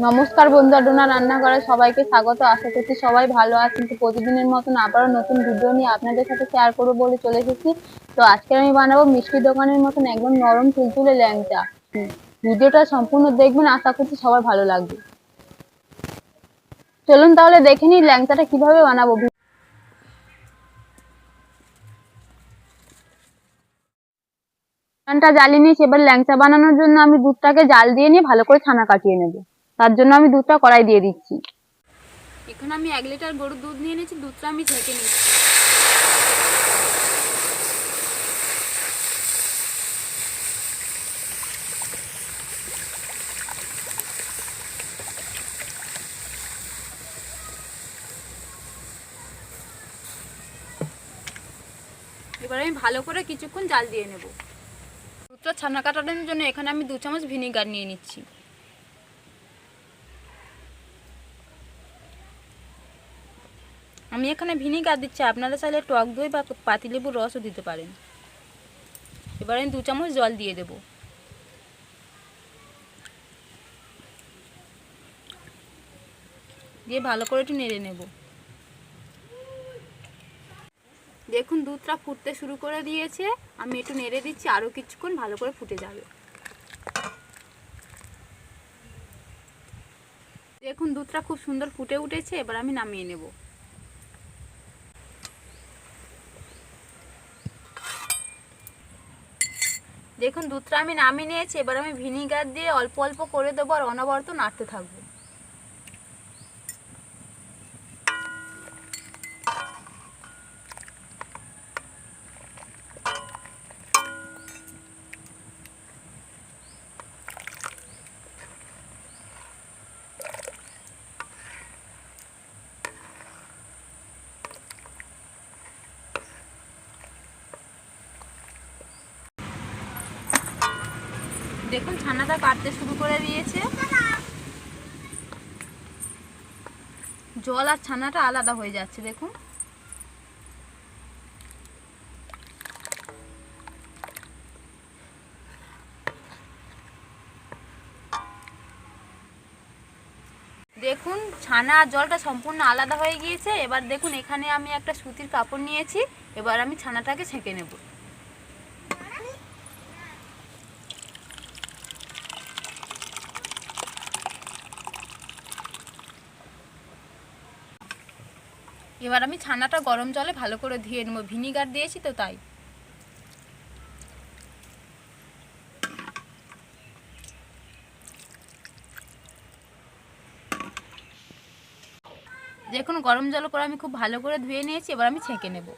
নমস্কার বন্ধুরা, ডোনা রান্নাঘরে সবাইকে স্বাগত। আশা করছি সবাই ভালো আছেন। তো প্রতিদিনের মতন আবারও নতুন ভিডিও নিয়ে আপনাদের সাথে শেয়ার করবো বলে চলে এসেছি। তো আজকে আমি বানাবো মিষ্টি দোকানের মতন একদম নরম তুলতুলে ল্যাংচা। ভিডিওটা সম্পূর্ণ দেখবেন, আশা করছি সবার ভালো লাগবে। চলুন তাহলে দেখে নিই ল্যাংচাটা কিভাবে বানাবো। টা জ্বালিয়ে নিয়েছি। এবার ল্যাংচা বানানোর জন্য আমি দুধটাকে জাল দিয়ে নিয়ে ভালো করে ছানা কাটিয়ে নেব। তার জন্য আমি দুধটা কড়াই দিয়ে দিচ্ছি। এখানে আমি 1 লিটার গরুর দুধ নিয়ে নিয়েছি। দুধটা আমি ছেঁকে নিচ্ছি। এবার আমি ভালো করে কিছুক্ষণ জাল দিয়ে নেব। দুধটা ছানা কাটানোর জন্য এখানে আমি 2 চামচ ভিনিগার নিয়ে নিচ্ছি। আমি এখানে ভিনিগার দিচ্ছি, আপনারা চাইলে টক দই বা পাতিলেবুর রসও দিতে পারেন। এবার আমি 2 চামচ জল দিয়ে দেব। দিয়ে ভালো করে একটু নেড়ে নেব। দেখুন দুধটা ফুটতে শুরু করে দিয়েছে। আমি একটু নেড়ে দিচ্ছি, আরও কিছুক্ষণ ভালো করে ফুটে যাবে। দেখুন দুধটা খুব সুন্দর ফুটে উঠেছে। এবার আমি নামিয়ে নেব। দেখুন দুধটা আমি নামিয়ে নিয়েছি। এবার আমি ভিনিগার দিয়ে অল্প অল্প করে দেবো আর অনবরত নাড়তে থাকবো। দেখুন ছানাটা কাটতে শুরু করে দিয়েছে। জল আর ছানাটা আলাদা হয়ে যাচ্ছে। দেখুন দেখুন ছানা আর জলটা সম্পূর্ণ আলাদা হয়ে গিয়েছে। এবার দেখুন এখানে আমি একটা সুতির কাপড় নিয়েছি। এবার আমি ছানাটাকে ছেঁকে নেব। এবার আমি ছানাটা গরম জলে ভালো করে ধুয়ে নেব। ভিনিগার দিয়েছি তো তাই। দেখুন গরম জল করে আমি খুব ভালো করে ধুয়ে নিয়েছি। এবার আমি ছেঁকে নেব।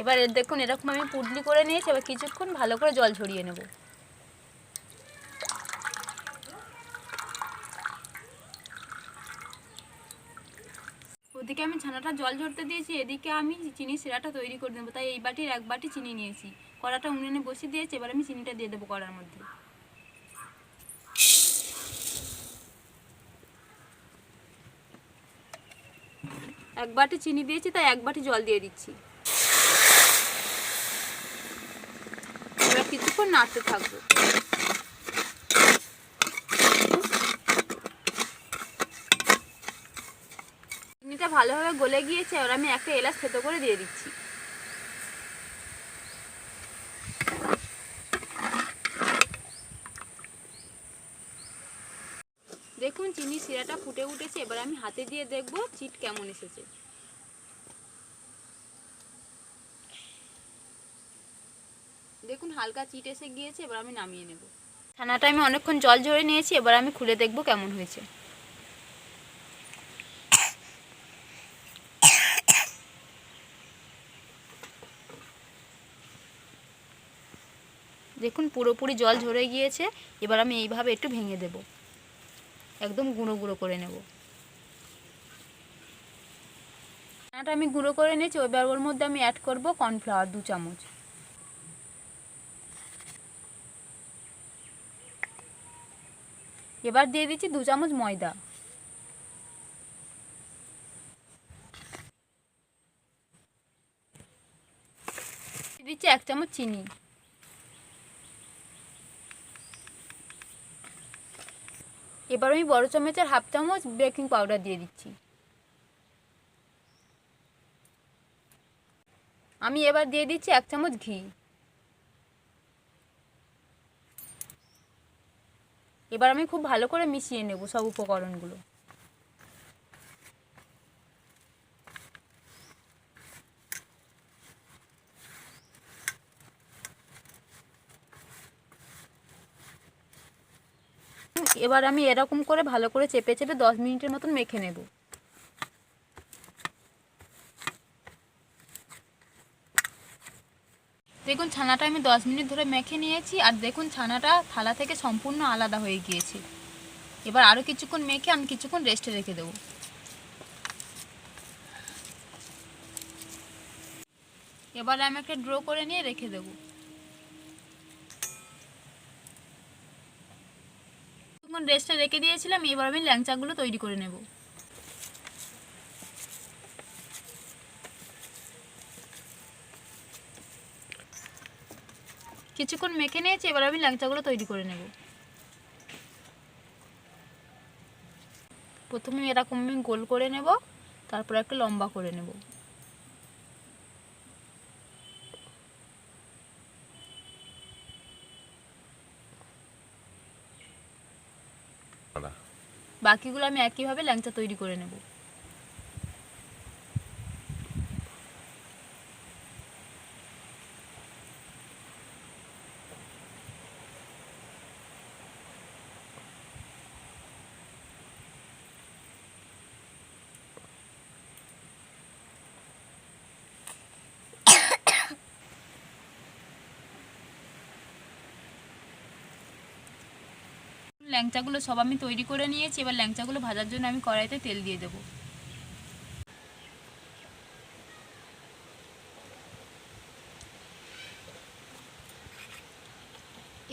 এবার দেখুন এরকম আমি পুডলি করে নিয়েছি। এবার কিছুক্ষণ ভালো করে জল ঝরিয়ে নেব। ওদিকে আমি ছানাটা জল ঝরতে দিয়েছি, এদিকে আমি চিনি সিরাটা তৈরি করে নেবো। তাই এই বাটির 1 বাটি চিনি নিয়েছি। কড়াটা উনুনে বসিয়ে দিয়েছি। এবার আমি চিনিটা দিয়ে দেবো কড়ার মধ্যে। এক বাটি চিনি দিয়েছি, তাই 1 বাটি জল দিয়ে দিচ্ছি। এবার কিছুক্ষণ নাড়তে থাকবো। চিনিটা ভালোভাবে গলে গিয়েছে। এবার আমি একটা এলাচ থেতো করে দিয়ে দিচ্ছি। দেখুন চিনি শিরাটা ফুটে উঠেছে। এবার আমি হাতে দিয়ে দেখবো চিট কেমন এসেছে। দেখুন হালকা চিট এসে গিয়েছে। এবার আমি নামিয়ে নেব। ছানাটা আমি অনেকক্ষণ জল ঝরে নিয়েছি। এবার আমি খুলে দেখব কেমন হয়েছে। দেখুন পুরোপুরি জল ঝরে গিয়েছে। এবার আমি এইভাবে একটু ভেঙে দেব। একদম গুঁড়ো গুঁড়ো করে নেব। ছানাটা আমি গুঁড়ো করে নিয়েছি। এবার ওর মধ্যে আমি অ্যাড করব কর্নফ্লাওয়ার 2 চামচ। এবার দিয়ে দিচ্ছি 2 চামচ ময়দা। দিচ্ছি 1 চামচ চিনি। এবার আমি বড় চামচের 1/2 চামচ বেকিং পাউডার দিয়ে দিচ্ছি। আমি এবার দিয়ে দিচ্ছি 1 চামচ ঘি। এবার আমি খুব ভালো করে মিশিয়ে নেব সব উপকরণগুলো। এবার আমি এরকম করে ভালো করে চেপে চেপে 10 মিনিটের মতন মেখে নেব। দেখুন ছানাটা আমি 10 মিনিট ধরে মেখে নিয়েছি, আর দেখুন ছানাটা থালা থেকে সম্পূর্ণ আলাদা হয়ে গিয়েছে। এবার আরও কিছুক্ষণ মেখে আমি কিছুক্ষণ রেস্টে রেখে দেবো। এবার আমি একটা ড্রো করে নিয়ে রেখে দেবো। কিছুক্ষণ রেস্টে রেখে দিয়েছিলাম, এবার আমি ল্যাংচাগুলো তৈরি করে নেব। কিছুক্ষণ মেখে নিয়েছি, এবার আমি ল্যাংচাগুলো তৈরি করে নেব। প্রথমে এরকম আমি গোল করে নেব, তারপর একটা লম্বা করে নেব। বাকিগুলো আমি একইভাবে ল্যাংচা তৈরি করে নেব। ল্যাংচাগুলো সব আমি তৈরি করে নিয়েছি। এবার ল্যাংচাগুলো ভাজার জন্য আমি কড়াইতে তেল দিয়ে দেবো।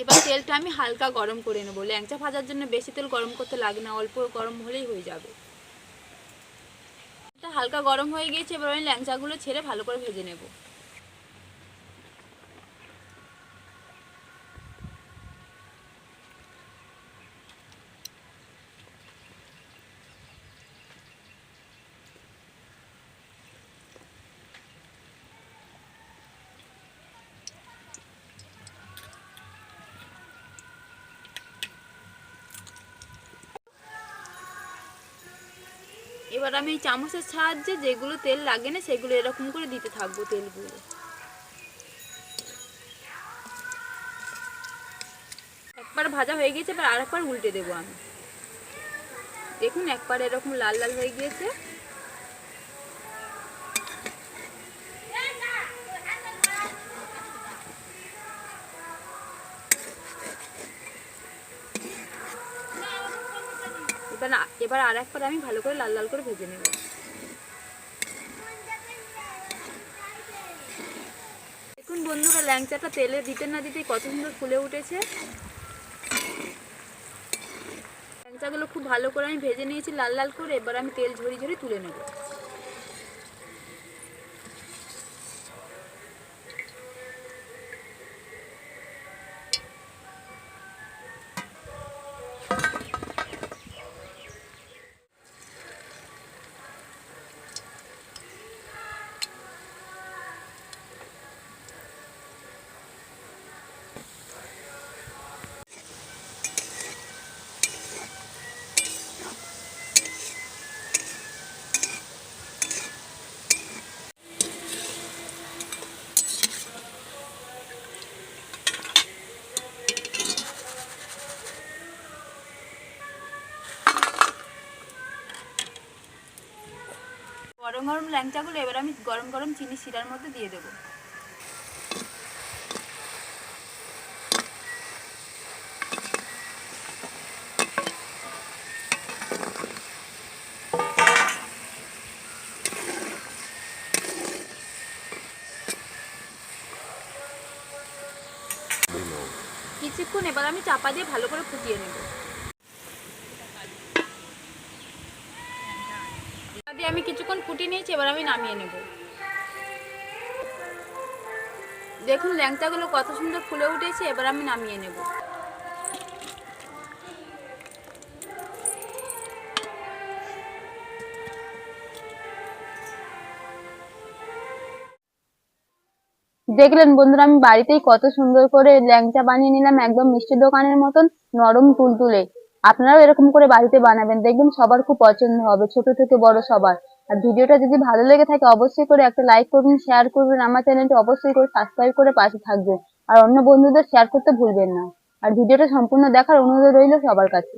এবার তেলটা আমি হালকা গরম করে নেব। ল্যাংচা ভাজার জন্য বেশি তেল গরম করতে লাগে না, অল্প গরম হলেই হয়ে যাবে। এটা হালকা গরম হয়ে গিয়েছে, এবার আমি ল্যাংচাগুলো ছেড়ে ভালো করে ভেজে নেব। এবার আমি এই চামচের সাহায্যে যেগুলো তেল লাগে না সেগুলো এরকম করে দিতে থাকবো তেলগুলো। একবার ভাজা হয়ে গিয়েছে, এবার আরেকবার উল্টে দেবো আমি। দেখুন একবার এরকম লাল লাল হয়ে গিয়েছে। এবার আরেকবার আমি ভালো করে লাল লাল করে ভেজে নেব। দেখুন বন্ধুরা, ল্যাংচাটা তেলে দিতে না দিতে কত সুন্দর ফুলে উঠেছে। ল্যাংচাগুলো খুব ভালো করে আমি ভেজে নিয়েছি লাল লাল করে। এবার আমি তেল ঝরিয়ে ঝরিয়ে তুলে নেব। গরম গরম ল্যাংচাগুলো এবার আমি গরম গরম চিনি শিরার মধ্যে দিয়ে দেবো। কিছুক্ষণ এবার আমি চাপা দিয়ে ভালো করে ফুটিয়ে নেব। আমি কিছুক্ষণ ফুটিয়ে নিয়েছি, এবার আমি নামিয়ে নেব। দেখুন ল্যাংচাগুলো কত সুন্দর ফুলে উঠেছে, এবার আমি নামিয়ে নেব। দেখলেন বন্ধুরা, আমি বাড়িতেই কত সুন্দর করে ল্যাংচা বানিয়ে নিলাম, একদম মিষ্টির দোকানের মতন নরম তুলতুলে। আপনারাও এরকম করে বাড়িতে বানাবেন, দেখবেন সবার খুব পছন্দ হবে, ছোট থেকে বড় সবার। আর ভিডিওটা যদি ভালো লেগে থাকে অবশ্যই করে একটা লাইক করবেন, শেয়ার করবেন, আমার চ্যানেলটি অবশ্যই করে সাবস্ক্রাইব করে পাশে থাকবেন। আর অন্য বন্ধুদের শেয়ার করতে ভুলবেন না। আর ভিডিওটা সম্পূর্ণ দেখার অনুরোধ রইল সবার কাছে।